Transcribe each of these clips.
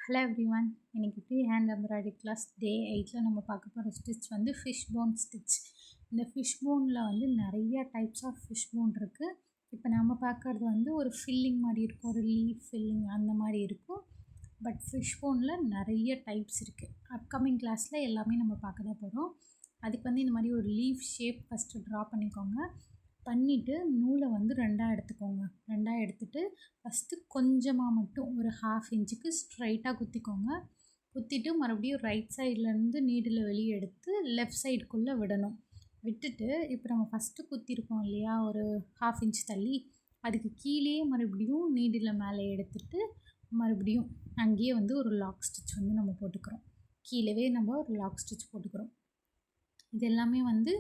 Hello everyone. இன்னைக்கு free hand embroidery class day 8ல் நம்ம பார்க்க போகிற ஸ்டிச் வந்து ஃபிஷ் போன் ஸ்டிச். இந்த ஃபிஷ் போனில் வந்து நிறைய டைப்ஸ் ஆஃப் ஃபிஷ் போன் இருக்குது. இப்போ நம்ம பார்க்குறது வந்து ஒரு ஃபில்லிங் மாதிரி இருக்கும், ஒரு லீஃப் ஃபில்லிங் அந்த மாதிரி இருக்கும். பட் ஃபிஷ் போனில் நிறைய டைப்ஸ் இருக்குது. அப்கமிங் கிளாஸில் எல்லாமே நம்ம பார்க்க தான் போகிறோம். அதுக்கு வந்து இந்த மாதிரி ஒரு லீஃப் ஷேப் ஃபஸ்ட்டு ட்ரா பண்ணிக்கோங்க. பண்ணிவிட்டு நூலை வந்து ரெண்டாக எடுத்துக்கோங்க. ரெண்டாக எடுத்துகிட்டு ஃபஸ்ட்டு கொஞ்சமாக மட்டும் ஒரு 1/2 இன்ச்சுக்கு ஸ்ட்ரைட்டாக குத்திக்கோங்க. குத்திட்டு மறுபடியும் ரைட் சைட்லேருந்து நீடில் வெளியே எடுத்து லெஃப்ட் சைடுக்குள்ளே விடணும். விட்டுட்டு இப்போ நம்ம ஃபஸ்ட்டு குத்திருக்கோம் இல்லையா, ஒரு 1/2 இன்ச் தள்ளி, அதுக்கு கீழே மறுபடியும் நீடில் மேலே எடுத்துகிட்டு மறுபடியும் அங்கேயே வந்து ஒரு லாக் ஸ்டிச் வந்து நம்ம போட்டுக்கிறோம். கீழவே நம்ம ஒரு லாக் ஸ்டிச் போட்டுக்கிறோம். இது எல்லாமே வந்து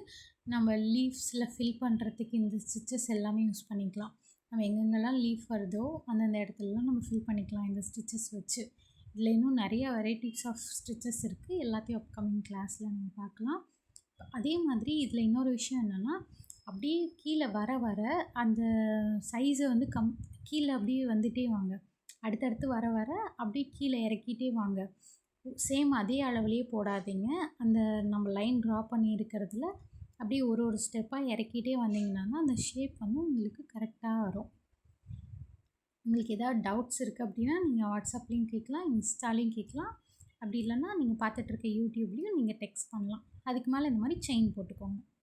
நம்ம லீவ்ஸில் ஃபில் பண்ணுறதுக்கு இந்த ஸ்டிச்சஸ் எல்லாமே யூஸ் பண்ணிக்கலாம். நம்ம எங்கெங்கெல்லாம் லீஃப் வருதோ அந்தந்த இடத்துலலாம் நம்ம ஃபில் பண்ணிக்கலாம் இந்த ஸ்டிச்சஸ் வச்சு. இதில் இன்னும் நிறைய வெரைட்டிஸ் ஆஃப் ஸ்டிச்சஸ் இருக்குது. எல்லாத்தையும் அப்கமிங் கிளாஸில் நம்ம பார்க்கலாம். அதே மாதிரி இதில் இன்னொரு விஷயம் என்னென்னா, அப்படியே கீழே வர வர அந்த சைஸை வந்து கீழே அப்படியே வந்துகிட்டே வாங்க. அடுத்தடுத்து வர வர அப்படியே கீழே இறக்கிட்டே வாங்க. சேம் அதே அளவுலேயே போடாதீங்க. அந்த நம்ம லைன் ட்ரா பண்ணி இருக்கிறதுல அப்படியே ஒரு ஒரு ஸ்டெப்பாக இறக்கிட்டே வந்தீங்கன்னா அந்த ஷேப் வந்து உங்களுக்கு கரெக்டாக வரும். உங்களுக்கு எதாவது டவுட்ஸ் இருக்குது அப்படின்னா நீங்கள் வாட்ஸ்அப்லேயும் கேட்கலாம், இன்ஸ்டாலையும் கேட்கலாம். அப்படி இல்லைன்னா நீங்கள் பார்த்துட்ருக்க யூடியூப்லேயும் நீங்கள் டெக்ஸ்ட் பண்ணலாம். அதுக்கு மேலே இந்த மாதிரி செயின் போட்டுக்கோங்க.